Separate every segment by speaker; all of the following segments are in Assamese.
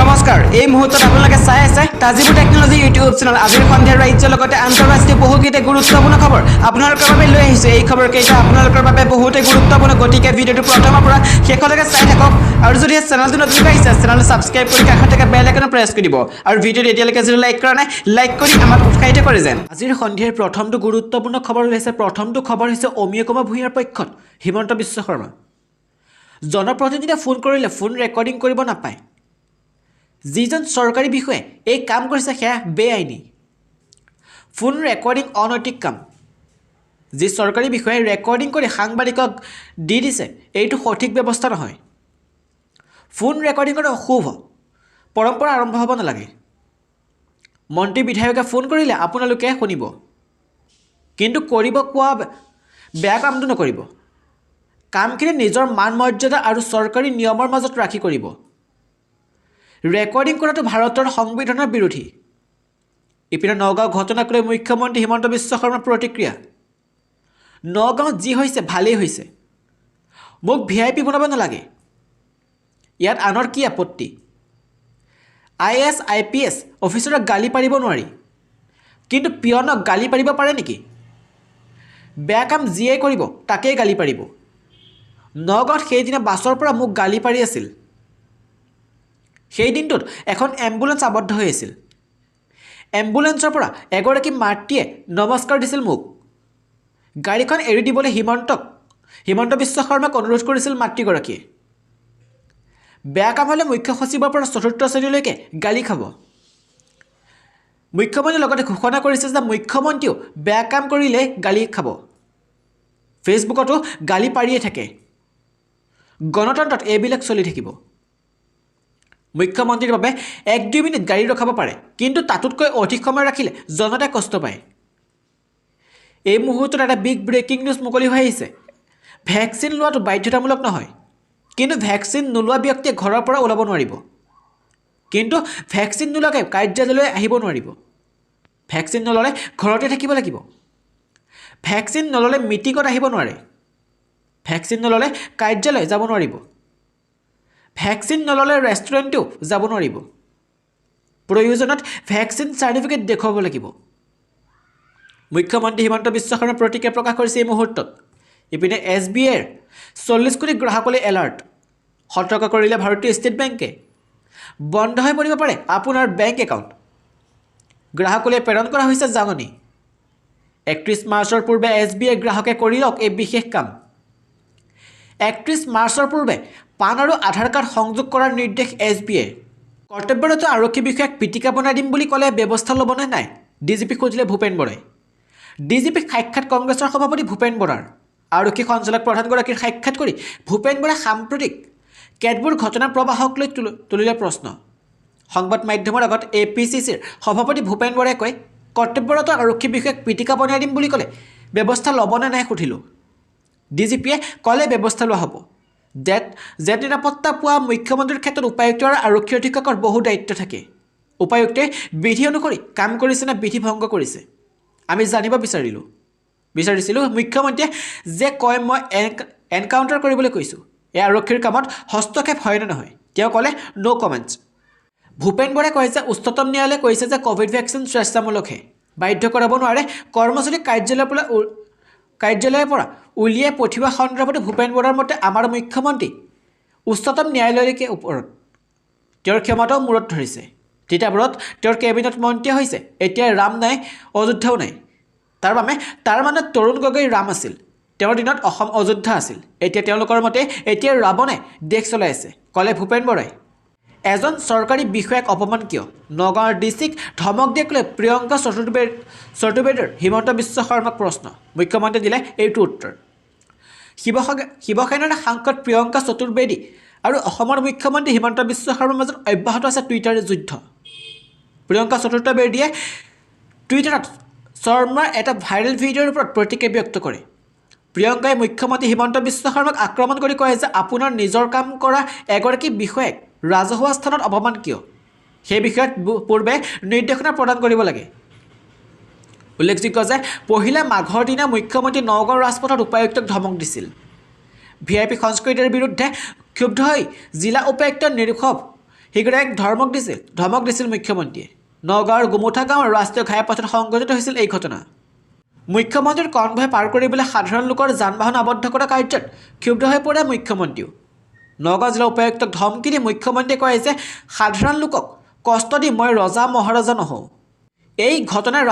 Speaker 1: নমস্কাৰ এই মুহূৰ্তত আপোনালোকে চাই আছে তাজিবু টেকনলজি ইউটিউব চেনেল আজিৰ সন্ধিয়াৰ ৰাজ্যৰ লগতে আন্তঃৰাষ্ট্ৰীয় বহুকেইটা গুৰুত্বপূৰ্ণ খবৰ আপোনালোকৰ বাবে লৈ আহিছে এই খবৰকেইটা আপোনালোকৰ বাবে বহুতে গুৰুত্বপূৰ্ণ গতিকে ভিডিঅ'টো প্ৰথমৰ পৰা শেষলৈকে চাই থাকক আৰু যদি চেনেলটো নতুন আহিছে চেনেলটো সাবস্ক্ৰাইব কৰি কাষত থকা বেল আইকন প্ৰেছ কৰি দিব আৰু ভিডিঅ'টো এতিয়ালৈকে যদি লাইক কৰা নাই লাইক কৰি আমাক উৎসাহিত কৰে যেন আজিৰ সন্ধিয়াৰ প্ৰথমটো গুৰুত্বপূৰ্ণ খবৰ হৈছে প্ৰথমটো খবৰ হৈছে অমিয় কুমাৰ ভূঞাৰ পক্ষত হিমন্ত বিশ্ব শৰ্মা জনপ্ৰতিনিধিয়ে ফোন কৰিলে ফোন ৰেকৰ্ডিং কৰিব নাপায় যিজন চৰকাৰী বিষয়ে এই কাম কৰিছে সেয়া বেআইনী ফোন ৰেকৰ্ডিং অনৈতিক কাম যি চৰকাৰী বিষয়ে ৰেকৰ্ডিং কৰি সাংবাদিকক দি দিছে এইটো সঠিক ব্যৱস্থা নহয় ফোন ৰেকৰ্ডিং কৰা অশুভ পৰম্পৰা আৰম্ভ হ'ব নালাগে মন্ত্ৰী বিধায়কে ফোন কৰিলে আপোনালোকে শুনিব কিন্তু কৰিব কোৱা বেয়া কামটো নকৰিব কামখিনি নিজৰ মান মৰ্যাদা আৰু চৰকাৰী নিয়মৰ মাজত ৰাখি কৰিব ৰেকৰ্ডিং কৰাটো ভাৰতৰ সংবিধানৰ বিৰোধী ইপিনে নগাঁও ঘটনাক লৈ মুখ্যমন্ত্ৰী হিমন্ত বিশ্ব শৰ্মাৰ প্ৰতিক্ৰিয়া নগাঁৱত যি হৈছে ভালেই হৈছে মোক VIP বনাব নালাগে ইয়াত আনৰ কি আপত্তি IAS IPS অফিচাৰক গালি পাৰিব নোৱাৰি কিন্তু পিয়নক গালি পাৰিব পাৰে নেকি বেয়া কাম যিয়ে কৰিব তাকেই গালি পাৰিব নগাঁৱত সেইদিনা বাছৰ পৰা মোক গালি পাৰি আছিল সেই দিনটোত এখন এম্বুলেন্স আবদ্ধ হৈ আছিল এম্বুলেন্সৰ পৰা এগৰাকী মাতৃয়ে নমস্কাৰ দিছিল মোক গাড়ীখন এৰি দিবলৈ হিমন্ত বিশ্ব শৰ্মাক অনুৰোধ কৰিছিল মাতৃগৰাকীয়ে বেয়া কাম হ'লে মুখ্য সচিবৰ পৰা চতুৰ্থ শ্ৰেণীলৈকে গালি খাব মুখ্যমন্ত্ৰীৰ লগতে ঘোষণা কৰিছে যে মুখ্যমন্ত্ৰীও বেয়া কাম কৰিলে গালি খাব ফেচবুকতো গালি পাৰিয়ে থাকে গণতন্ত্ৰত এইবিলাক চলি থাকিব মুখ্যমন্ত্ৰীৰ বাবে 1-2 মিনিট গাড়ী ৰখাব পাৰে কিন্তু তাতোতকৈ অধিক সময় ৰাখিলে জনতাই কষ্ট পায় এই মুহূৰ্তত এটা বিগ ব্ৰেকিং নিউজ মুকলি হৈ আহিছে ভ্যাকচিন লোৱাটো বাধ্যতামূলক নহয় কিন্তু ভ্যাকচিন নোলোৱা ব্যক্তিয়ে ঘৰৰ পৰা ওলাব নোৱাৰিব কিন্তু ভ্যাকচিন নোলোৱাকৈ কাৰ্যালয়লৈ আহিব নোৱাৰিব ভ্যাকচিন নললে ঘৰতে থাকিব লাগিব ভ্যাকচিন নললে মিটিঙত আহিব নোৱাৰে ভ্যাকচিন নললে কাৰ্যালয় যাব নোৱাৰিব ভ্যাকচিন নললে ৰেষ্টুৰেণ্টটো যাব নোৱাৰিব প্ৰয়োজনত ভ্যাকচিন সাৰ্টিফিকেট দেখুৱাব লাগিব মুখ্যমন্ত্ৰী হিমন্ত বিশ্ব শৰ্মাৰ প্ৰতিক্ৰিয়া প্ৰকাশ কৰিছে এই মুহূৰ্তত ইপিনে SBIৰ 40 কোটি গ্ৰাহকলৈ এলাৰ্ট সতৰ্ক কৰিলে ভাৰতীয় ষ্টেট বেংকে বন্ধ হৈ পৰিব পাৰে আপোনাৰ বেংক একাউণ্ট গ্ৰাহকলৈ প্ৰেৰণ কৰা হৈছে জাননী 31 মাৰ্চৰ পূৰ্বে SBI গ্ৰাহকে কৰি লওক এই বিশেষ কাম 31 মাৰ্চৰ পূৰ্বে পান আৰু আধাৰ কাৰ্ড সংযোগ কৰাৰ নিৰ্দেশ SBI কৰ্তব্যৰত আৰক্ষী বিষয়াক পিটিকা বনাই দিম বুলি ক'লে ব্যৱস্থা ল'বনে নাই DGP খুজিলে ভূপেন বৰাই DGP সাক্ষাৎ কংগ্ৰেছৰ সভাপতি ভূপেন বৰাৰ আৰক্ষী সঞ্চালক প্ৰধানগৰাকীৰ সাক্ষাৎ কৰি ভূপেন বৰাই সাম্প্ৰতিক কেতবোৰ ঘটনাৰ প্ৰবাহক লৈ তুলিলে প্ৰশ্ন সংবাদ মাধ্যমৰ আগত APCCৰ সভাপতি ভূপেন বৰাই কয় কৰ্তব্যৰত আৰক্ষী বিষয়াক পিটিকা বনাই দিম বুলি ক'লে ব্যৱস্থা ল'বনে নাই সুধিলোঁ DGPয়ে ক'লে ব্যৱস্থা লোৱা হ'ব জেট নিৰাপত্তা পোৱা মুখ্যমন্ত্ৰীৰ ক্ষেত্ৰত উপায়ুক্ত আৰু আৰক্ষী অধীক্ষকৰ বহু দায়িত্ব থাকে উপায়ুক্তে বিধি অনুসৰি কাম কৰিছে নে বিধি ভংগ কৰিছে আমি জানিব বিচাৰিছিলোঁ মুখ্যমন্ত্ৰীয়ে যে কয় মই এনকাউণ্টাৰ কৰিবলৈ কৈছোঁ এই আৰক্ষীৰ কামত হস্তক্ষেপ হয় নে নহয় তেওঁ ক'লে ন' কমেণ্টছ ভূপেন বৰাই কয় যে উচ্চতম ন্যায়ালয়ে কৈছে যে কোভিড ভেকচিন স্বেচ্ছামূলকহে বাধ্য কৰাব নোৱাৰে কৰ্মচাৰীক কাৰ্যালয়ৰ পৰা উলিয়াই পঠিওৱা সন্দৰ্ভত ভূপেন বৰাৰ মতে আমাৰ মুখ্যমন্ত্ৰী উচ্চতম ন্যায়ালয়লৈকে ওপৰত তেওঁৰ ক্ষমতাও মূৰত ধৰিছে তিতাবৰত তেওঁৰ কেবিনেট মন্ত্ৰী হৈছে এতিয়া ৰাম নাই অযোধ্যাও নাই তাৰ মানে তৰুণ গগৈ ৰাম আছিল তেওঁৰ দিনত অসম অযোধ্যা আছিল এতিয়া তেওঁলোকৰ মতে এতিয়া ৰাৱণে দেশ চলাই আছে ক'লে ভূপেন বৰাই এজন চৰকাৰী বিষয়াক অপমান কিয় নগাঁৱৰ ডিচিক ধমক দিয়াক লৈ প্ৰিয়ংকা চতুৰ্বেদীৰ হিমন্ত বিশ্ব শৰ্মাক প্ৰশ্ন মুখ্যমন্ত্ৰীয়ে দিলে এইটো উত্তৰ শিৱসেনাৰ সাংসদ প্ৰিয়ংকা চতুৰ্বেদী আৰু অসমৰ মুখ্যমন্ত্ৰী হিমন্ত বিশ্ব শৰ্মাৰ মাজত অব্যাহত আছে টুইটাৰ যুদ্ধ প্ৰিয়ংকা চতুৰ্বেদীয়ে টুইটাৰত শৰ্মাৰ এটা ভাইৰেল ভিডিঅ'ৰ ওপৰত প্ৰতিক্ৰিয়া ব্যক্ত কৰে প্ৰিয়ংকাই মুখ্যমন্ত্ৰী হিমন্ত বিশ্ব শৰ্মাক আক্ৰমণ কৰি কয় যে আপোনাৰ নিজৰ কাম কৰা এগৰাকী বিষয়াক ৰাজহুৱা স্থানত অপমান কিয় সেই বিষয়ত পূৰ্বে নিৰ্দেশনা প্ৰদান কৰিব লাগে উল্লেখযোগ্য যে পহিলা মাঘৰ দিনা মুখ্যমন্ত্ৰী নগাঁও ৰাজপথত উপায়ুক্তক ধমক দিছিল VIP সংস্কৃতিৰ বিৰুদ্ধে ক্ষুব্ধ হৈ জিলা উপায়ুক্ত নিৰীক্ষক শীঘ্ৰে এক ধমক দিছিল মুখ্যমন্ত্ৰীয়ে। নগাঁৱৰ গুমুঠা গাঁৱৰ ৰাষ্ট্ৰীয় ঘাইপথত সংঘটিত হৈছিল এই ঘটনা। মুখ্যমন্ত্ৰীৰ কনভয় পাৰ কৰিবলৈ সাধাৰণ লোকৰ যান বাহন আবদ্ধ কৰা কাৰ্যত ক্ষুব্ধ হৈ পৰে মুখ্যমন্ত্ৰীও। নগাঁও জিলা উপায়ুক্তক ধমকি দি মুখ্যমন্ত্ৰীয়ে কয় যে সাধাৰণ লোকক কষ্ট দি মই ৰজা মহাৰজা নহওঁ। এই ঘটনাই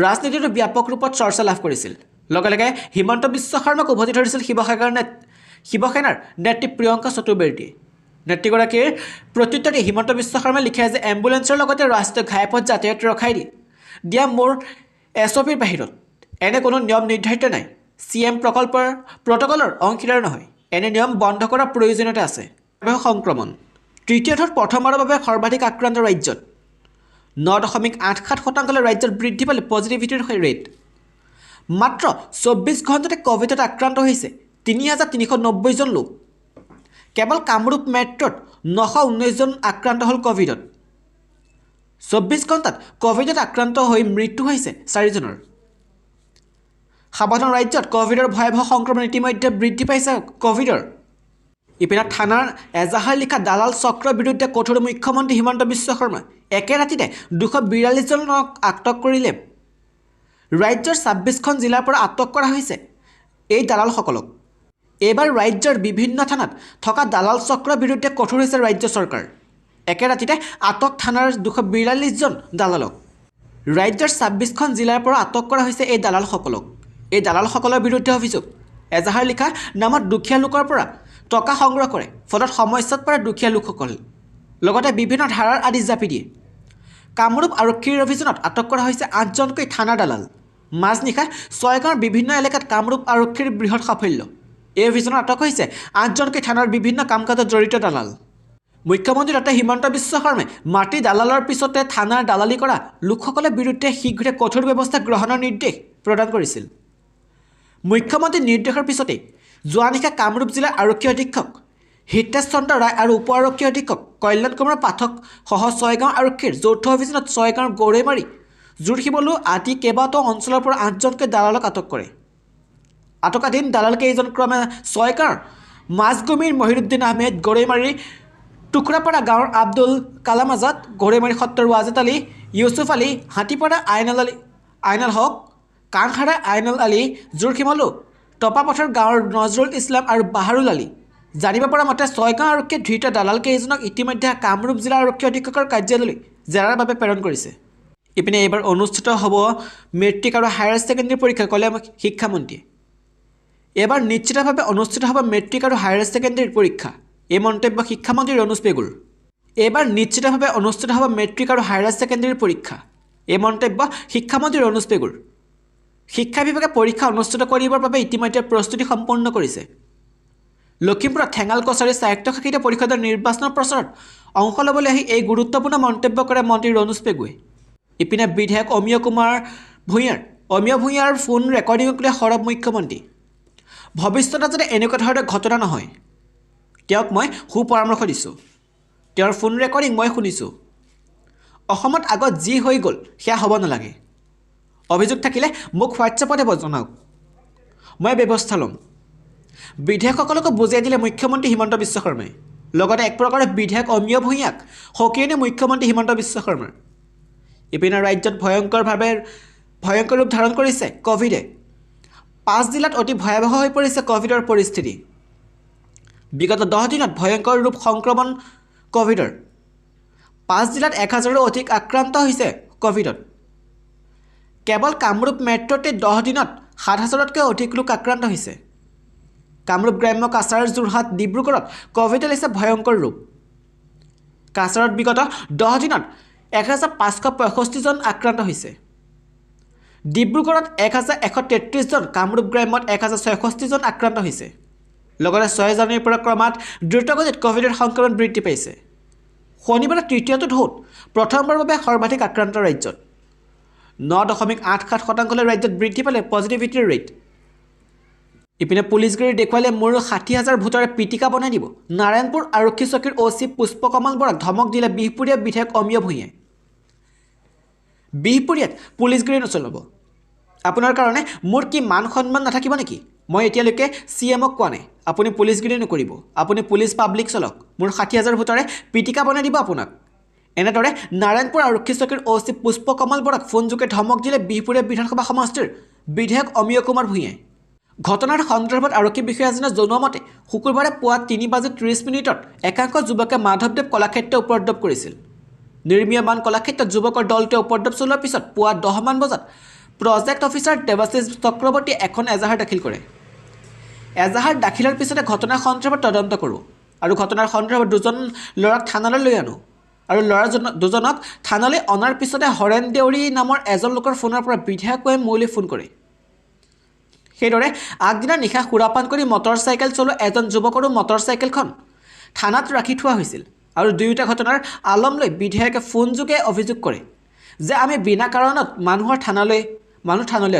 Speaker 1: ৰাজনীতিটো ব্যাপক ৰূপত চৰ্চা লাভ কৰিছিল। লগে লগে হিমন্ত বিশ্ব শৰ্মাক উভতি ধৰিছিল শিৱসেনাৰ নেত্ৰী প্ৰিয়ংকা চতুৰ্বেদীয়ে। নেত্ৰীগৰাকীৰ প্ৰত্যুত্তৰ দি হিমন্ত বিশ্ব শৰ্মাই লিখে যে এম্বুলেন্সৰ লগতে ৰাষ্ট্ৰীয় ঘাইপথ যাতায়াত ৰখাই দিয়া মোৰ SOPৰ বাহিৰত এনে কোনো নিয়ম নিৰ্ধাৰিত নাই। CM প্ৰটকলৰ অংশীদাৰ নহয়। এনে নিয়ম বন্ধ কৰাৰ প্ৰয়োজনীয়তা আছে। সংক্ৰমণ তৃতীয় ঢৌত প্ৰথমবাৰৰ বাবে সৰ্বাধিক আক্ৰান্ত ৰাজ্যত 9.87% ৰাজ্যত বৃদ্ধি পালে পজিটিভিটিৰ ৰেট। মাত্ৰ 24 ঘণ্টাতে ক'ভিডত আক্ৰান্ত হৈছে 3,390 জন লোক। কেৱল কামৰূপ মেট্ৰত 919 জন আক্ৰান্ত হ'ল ক'ভিডত। 24 ঘণ্টাত ক'ভিডত আক্ৰান্ত হৈ মৃত্যু হৈছে 4 জনৰ। সাৱধান ৰাজ্যত ক'ভিডৰ ভয়াৱহ সংক্ৰমণ ইতিমধ্যে বৃদ্ধি পাইছে ক'ভিডৰ। ইপিনে থানাৰ এজাহাৰ লিখা দালাল চক্ৰৰ বিৰুদ্ধে কঠোৰ মুখ্যমন্ত্ৰী হিমন্ত বিশ্ব শৰ্মা। একে ৰাতিতে 242 জনক আটক কৰিলে। ৰাজ্যৰ 26খন জিলাৰ পৰা আটক কৰা হৈছে এই দালালসকলক। এইবাৰ ৰাজ্যৰ বিভিন্ন থানাত থকা দালাল চক্ৰৰ বিৰুদ্ধে কঠোৰ হৈছে ৰাজ্য চৰকাৰ। একে ৰাতিতে আটক থানাৰ 242 জন দালালক। ৰাজ্যৰ 26খন জিলাৰ পৰা আটক কৰা হৈছে এই দালালসকলক। এই দালালসকলৰ বিৰুদ্ধে অভিযোগ এজাহাৰ লিখা নামত দুখীয়া লোকৰ পৰা টকা সংগ্ৰহ কৰে, ফলত সমস্যাত পৰে দুখীয়া লোকসকল। লগতে বিভিন্ন ধাৰাৰ আদি জাপি দিয়ে। কামৰূপ আৰক্ষীৰ অভিযানত আটক কৰা হৈছে 8জনকৈ থানাৰ দালাল। মাজনিশা ছয়গাঁৱৰ বিভিন্ন এলেকাত কামৰূপ আৰক্ষীৰ বৃহৎ সাফল্য। এই অভিযানত আটক হৈছে 8জনকৈ থানাৰ বিভিন্ন কাম কাজত জড়িত দালাল। মুখ্যমন্ত্ৰী ডক্টৰ হিমন্ত বিশ্ব শৰ্মাই মাটি দালালৰ পিছতে থানাৰ দালালি কৰা লোকসকলৰ বিৰুদ্ধে শীঘ্ৰে কঠোৰ ব্যৱস্থা গ্ৰহণৰ নিৰ্দেশ প্ৰদান কৰিছিল। মুখ্যমন্ত্ৰীৰ নিৰ্দেশৰ পিছতেই যোৱা নিশা কামৰূপ জিলাৰ আৰক্ষী অধীক্ষক হিতেশ চন্দ্ৰ ৰায় আৰু উপ আৰক্ষী অধীক্ষক কল্যাণ কুমাৰ পাঠক সহ ছয়গাঁও আৰক্ষীৰ যৌথ অভিযানত ছয়গাঁৱৰ গৰৈমাৰী, জোৰশিমলু আদি কেইবাটাও অঞ্চলৰ পৰা 8জনকৈ দালালক আটক কৰে। আটকাধীন দালাল কেইজন ক্ৰমে ছয়গাঁৱৰ মাজগুমিৰ মহিৰুদ্দিন আহমেদ, গৰৈমাৰীৰ টুকুৰাপাৰা গাঁৱৰ আব্দুল কালাম আজাদ, গৰৈমাৰী সত্ৰৰ ৱাজেদ আলী, ইউছুফ আলী, হাতীপাৰা আইনাল হক, কাংখাৰা আইনাল আলী, জোৰশিমলু টপাপথৰ গাঁৱৰ নজৰুল ইছলাম আৰু বাহাৰুল আলী। জানিব পৰা মতে ছয়গাঁও আৰক্ষীয়ে ধৃত দালাল কেইজনক ইতিমধ্যে কামৰূপ জিলা আৰক্ষী অধীক্ষকৰ কাৰ্যালয়লৈ জেৰাৰ বাবে প্ৰেৰণ কৰিছে। ইপিনে এইবাৰ অনুষ্ঠিত হ'ব মেট্ৰিক আৰু হায়াৰ ছেকেণ্ডেৰী পৰীক্ষা, ক'লে শিক্ষামন্ত্ৰীয়ে। এইবাৰ নিশ্চিতভাৱে অনুষ্ঠিত হ'ব মেট্ৰিক আৰু হায়াৰ ছেকেণ্ডেৰীৰ পৰীক্ষা। এই মন্তব্য শিক্ষামন্ত্ৰী ৰণোজ পেগুৰ। এইবাৰ নিশ্চিতভাৱে অনুষ্ঠিত হ'ব মেট্ৰিক আৰু হায়াৰ ছেকেণ্ডেৰীৰ পৰীক্ষা। এই মন্তব্য শিক্ষামন্ত্ৰী ৰণোজ পেগুৰ। শিক্ষা বিভাগে পৰীক্ষা অনুষ্ঠিত কৰিবৰ বাবে ইতিমধ্যে প্ৰস্তুতি সম্পন্ন কৰিছে। লখিমপুৰত ঠেঙাল কছাৰী স্বায়ত্তশাসিত পৰিষদৰ নিৰ্বাচনৰ প্ৰচাৰত অংশ ল'বলৈ আহি এই গুৰুত্বপূৰ্ণ মন্তব্য কৰে মন্ত্ৰী ৰণোজ পেগুৱে। ইপিনে বিধায়ক অমীয় ভূঞাৰ ফোন ৰেকৰ্ডিঙক লৈ সৰব মুখ্যমন্ত্ৰী। ভৱিষ্যতে যাতে এনেকুৱা ধৰণৰ ঘটনা নহয়, তেওঁক মই সুপৰামৰ্শ দিছোঁ। তেওঁৰ ফোন ৰেকৰ্ডিং মই শুনিছোঁ। অসমত আগত যি হৈ গ'ল সেয়া হ'ব নালাগে। অভিযোগ থাকিলে মোক হোৱাটছএপতে জনাওক, মই ব্যৱস্থা ল'ম। বিধায়কসকলকো বুজাই দিলে মুখ্যমন্ত্ৰী হিমন্ত বিশ্ব শৰ্মাই। লগতে এক প্ৰকাৰে বিধায়ক অমীয় ভূঞাক সকীয়াই নিয়ে মুখ্যমন্ত্ৰী হিমন্ত বিশ্ব শৰ্মাৰ। ইপিনে ৰাজ্যত ভয়ংকৰ ৰূপ ধাৰণ কৰিছে ক'ভিডে। 5 জিলাত অতি ভয়াৱহ হৈ পৰিছে ক'ভিডৰ পৰিস্থিতি। বিগত 10 দিনত ভয়ংকৰ ৰূপ সংক্ৰমণ ক'ভিডৰ। 5 জিলাত 1000ৰো অধিক আক্ৰান্ত হৈছে ক'ভিডত। কেৱল কামৰূপ মেট্ৰতে 10 দিনত 7000তকৈ অধিক লোক আক্ৰান্ত হৈছে। কামৰূপ গ্ৰাম্য, কাছাৰ, যোৰহাট, ডিব্ৰুগড়ত ক'ভিডে লৈছে ভয়ংকৰ ৰূপ। কাছাৰত বিগত 10 দিনত 1565 জন আক্ৰান্ত হৈছে। ডিব্ৰুগড়ত 1133 জন, কামৰূপ গ্ৰাম্যত 1066 জন আক্ৰান্ত হৈছে। লগতে 6 জানুৱাৰীৰ পৰা ক্ৰমাৎ দ্ৰুতগতিত ক'ভিডৰ সংক্ৰমণ বৃদ্ধি পাইছে। শনিবাৰে তৃতীয়টো ঢৌত প্ৰথমবাৰৰ বাবে সৰ্বাধিক আক্ৰান্ত ৰাজ্যত 9.87% ৰাজ্যত বৃদ্ধি পালে পজিটিভিটিৰ ৰেট। ইপিনে পুলিচগিৰি দেখুৱালে মোৰ 60,000 ভোটাৰে পিটিকা বনাই দিব। নাৰায়ণপুৰ আৰক্ষী চকীৰ OC পুষ্পকমল বৰাক ধমক দিলে বিহপুৰীয়া বিধায়ক অমীয় ভূঞাই। বিহপুৰীয়াত পুলিচগিৰি নচলাব। আপোনাৰ কাৰণে মোৰ কি মান সন্মান নাথাকিব নেকি? মই এতিয়ালৈকে CMক কোৱা নাই, আপুনি পুলিচগিৰি নকৰিব, আপুনি পুলিচ পাব্লিক চলক, মোৰ 60,000 ভোটাৰে পিটিকা বনাই দিব আপোনাক। এনেদৰে নাৰায়ণপুৰ আৰক্ষী চকীৰ অ' চি পুষ্পকমল বৰাক ফোনযোগে ধমক দিলে বিহপুৰীয়া বিধানসভা সমষ্টিৰ বিধায়ক অমিয় কুমাৰ ভূঞাই। ঘটনাৰ সন্দৰ্ভত আৰক্ষী বিষয়াজনে জনোৱা মতে শুকুৰবাৰে পুৱা 3:30 একাংশ যুৱকে মাধৱদেৱ কলাক্ষেত্ৰ উপদ্ৰৱ কৰিছিল। নিৰ্মীয়মান কলাক্ষেত্ৰত যুৱকৰ দলটোৱে উপদ্ৰৱ চলোৱাৰ পিছত পুৱা 10 মান বজাত প্ৰজেক্ট অফিচাৰ দেৱাশিষ চক্ৰৱৰ্তীয়ে এখন এজাহাৰ দাখিল কৰে। এজাহাৰ দাখিলৰ পিছতে ঘটনাৰ সন্দৰ্ভত তদন্ত কৰোঁ আৰু ঘটনাৰ সন্দৰ্ভত দুজন ল'ৰাক থানালৈ লৈ আনো আৰু দুজনক থানালৈ অনাৰ পিছতে হৰেণ দেউৰী নামৰ এজন লোকৰ ফোনৰ পৰা বিধায়কে মোলৈ ফোন কৰে। সেইদৰে আগদিনা নিশা সুৰাপান কৰি মটৰচাইকেল চলোৱা এজন যুৱকৰো মটৰচাইকেলখন থানাত ৰাখি থোৱা হৈছিল আৰু দুয়োটা ঘটনাৰ আলম লৈ বিধায়কে ফোনযোগে অভিযোগ কৰে যে আমি বিনা কাৰণত মানুহ থানালৈ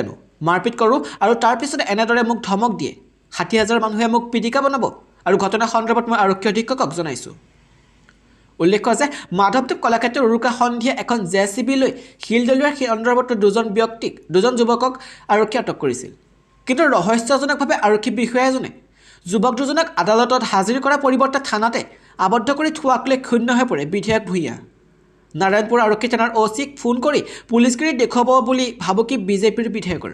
Speaker 1: আনো, মাৰপিট কৰোঁ আৰু তাৰ পিছতে এনেদৰে মোক ধমক দিয়ে। 60,000 মানুহে মোক পিটিকা বনাব আৰু ঘটনাৰ সন্দৰ্ভত মই আৰক্ষী অধীক্ষকক জনাইছোঁ। উল্লেখ্য যে মাধৱদেৱ কলাক্ষেত্ৰৰ উৰুকা সন্ধিয়া এখন JCB লৈ শিল দলিওৱাৰ সন্দৰ্ভত দুজন যুৱকক আৰক্ষী আটক কৰিছিল। কিন্তু ৰহস্যজনকভাৱে আৰক্ষী বিষয়াজনে যুৱক দুজনক আদালতত হাজিৰ কৰাৰ পৰিৱৰ্তে থানাতে আবদ্ধ কৰি থোৱাক লৈ ক্ষুণ্ণ হৈ পৰে বিধায়ক ভূঞা। নাৰায়ণপুৰ আৰক্ষী থানাৰ অ' চিক ফোন কৰি পুলিচগিৰি দেখুৱাব বুলি ভাবুকি বিজেপিৰ বিধায়কৰ।